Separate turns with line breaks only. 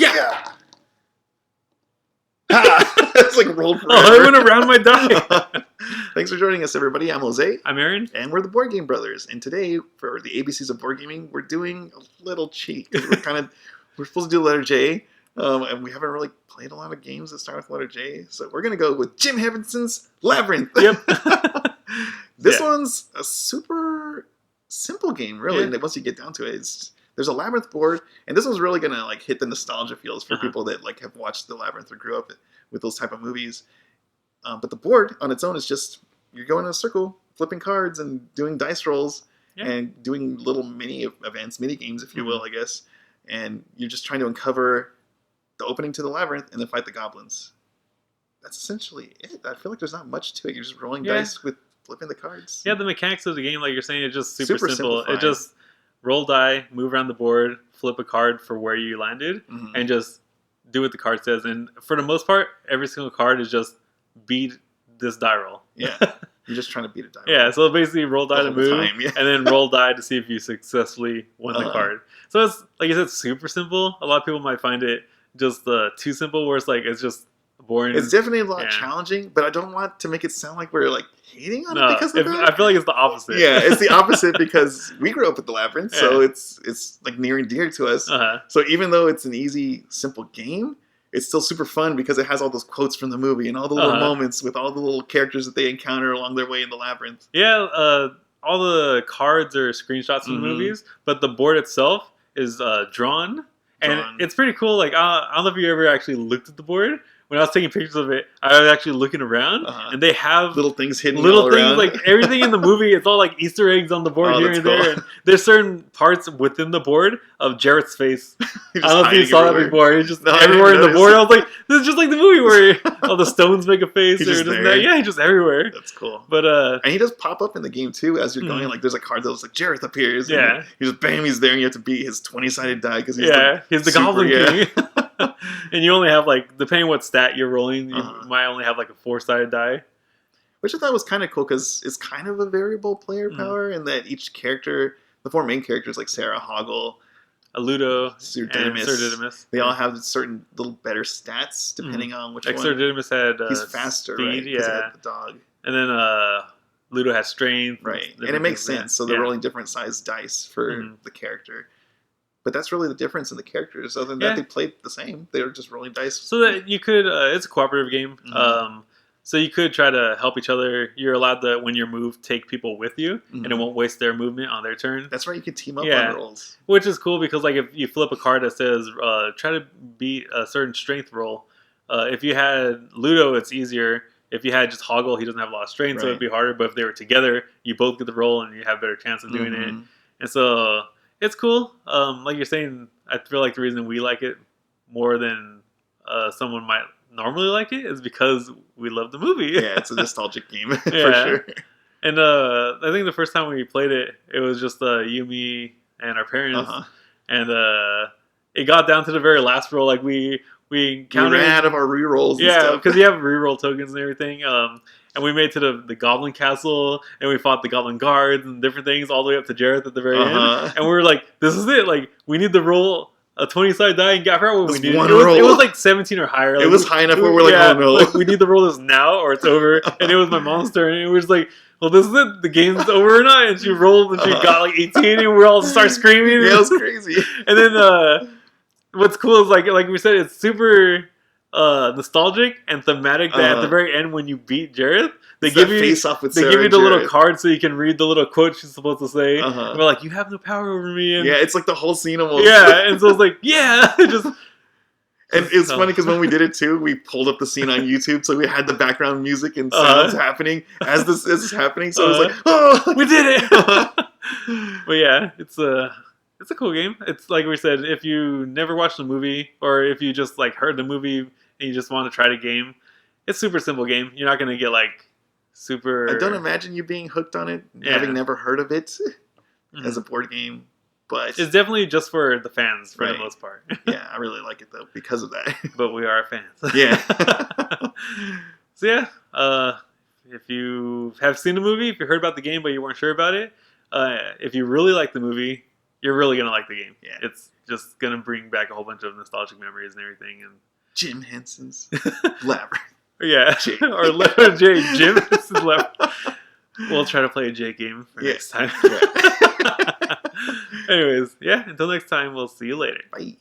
Yeah. It's like rolled forever.
Oh, I went around my die.
Thanks for joining us, everybody. I'm Jose.
I'm Aaron.
And we're the Board Game Brothers. And today, for the ABCs of board gaming, we're doing a little cheat. We're supposed to do letter J, and we haven't really played a lot of games that start with letter J. So we're going to go with Jim Henson's Labyrinth.
Yep.
This one's a super simple game, really.
Yeah.
Once you get down to it, there's a Labyrinth board, and this one's really going to hit the nostalgia feels for people that have watched the Labyrinth or grew up with those type of movies. But the board on its own is just, you're going in a circle, flipping cards and doing dice rolls and doing little mini events, mini games, if you will, I guess. And you're just trying to uncover the opening to the labyrinth and then fight the goblins. That's essentially it. I feel like there's not much to it. You're just rolling dice with flipping the cards.
Yeah, the mechanics of the game, like you're saying, is just super simple.
Simplified.
It just roll die, move around the board, flip a card for where you landed, and just do what the card says. And for the most part, every single card is just beat this die roll.
Yeah. You're just trying to beat a die roll.
Yeah, so basically roll die to move,
and
then roll die to see if you successfully won the card. So it's, like you said, super simple. A lot of people might find it just too simple, where it's just boring.
It's definitely a lot challenging, but I don't want to make it sound like we're hating on it because of that.
I feel like it's the opposite.
Yeah, it's the opposite because we grew up with the Labyrinth, so it's near and dear to us. So even though it's an easy, simple game, it's still super fun because it has all those quotes from the movie and all the little moments with all the little characters that they encounter along their way in the Labyrinth.
Yeah, all the cards are screenshots from the movies, but the board itself is drawn. And it's pretty cool. Like, I don't know if you ever actually looked at the board. When I was taking pictures of it, I was actually looking around, and they have
little things hidden all around.
Like everything in the movie. It's all like Easter eggs on the board here and there. And there's certain parts within the board of Jarrett's face. I don't know if you saw that before. He's just everywhere in the board. I was like, this is just like the movie where all the stones make a face. He's just everywhere.
That's cool.
But
and he does pop up in the game too as you're going. Like there's a card that looks like Jarrett appears. Yeah, he just bam, he's there, and you have to beat his 20-sided die because he's
the Goblin King. And you only have depending what stat you're rolling, you might only have a 4-sided die.
Which I thought was kind of cool because it's kind of a variable player power in that each character, the 4 main characters like Sarah, Hoggle,
Ludo,
Sir Didymus, they all have certain little better stats depending on which one.
Sir Didymus had
he's faster,
speed,
right? Because he had the dog.
And then Ludo has strength.
Right, and it makes sense. So they're rolling different sized dice for the character. But that's really the difference in the characters. Other than that, they played the same. They were just rolling dice.
So that you could, it's a cooperative game. So you could try to help each other. You're allowed to, when you move, take people with you, and it won't waste their movement on their turn.
That's right. You can team up on rolls,
which is cool because if you flip a card that says try to beat a certain strength roll. If you had Ludo, it's easier. If you had just Hoggle, he doesn't have a lot of strength, so it'd be harder. But if they were together, you both get the roll, and you have a better chance of doing it. And so it's cool. Like you're saying, I feel like the reason we like it more than someone might normally like it is because we love the movie.
Yeah, it's a nostalgic game for sure.
And I think the first time we played it, it was just you, me, and our parents. And it got down to the very last roll. Like we counted,
ran out of our rerolls.
Yeah, because you have reroll tokens and everything. And we made to the Goblin Castle, and we fought the Goblin Guards and different things all the way up to Jareth at the very end. And we were like, this is it. Like, we need to roll a 20-sided die and get what we needed. It was like 17 or higher. Like,
it was high enough where we're like, oh no.
Like, we need to roll this now or it's over. And it was my mom's turn. And we were just like, well, this is it. The game's over or not? And she rolled and she got 18 and we all start screaming.
Yeah, it was crazy.
And then what's cool is like we said, it's super nostalgic and thematic that at the very end when you beat Jareth, they give you the little card so you can read the little quote she's supposed to say. And we're like, you have no power over me. And
it's like the whole scene almost.
Yeah, and so it's like,
And it's funny because when we did it too, we pulled up the scene on YouTube, so we had the background music and sounds happening as this is happening. So it was like, oh,
we did it! But yeah, it's a cool game. It's like we said, if you never watched the movie, or if you just heard the movie and you just want to try the game, it's a super simple game. You're not gonna get super.
I don't imagine you being hooked on it, having never heard of it as a board game. But
it's definitely just for the fans for the most part.
Yeah, I really like it though because of that.
But we are fans.
Yeah.
So yeah, if you have seen the movie, if you heard about the game but you weren't sure about it, if you really like the movie, you're really gonna like the game.
Yeah.
It's just gonna bring back a whole bunch of nostalgic memories and everything. And
Jim Henson's Labyrinth.
yeah,
Jake.
or Jim is left. We'll try to play a Jake game for next time.
Yeah.
Anyways, yeah. Until next time, we'll see you later.
Bye.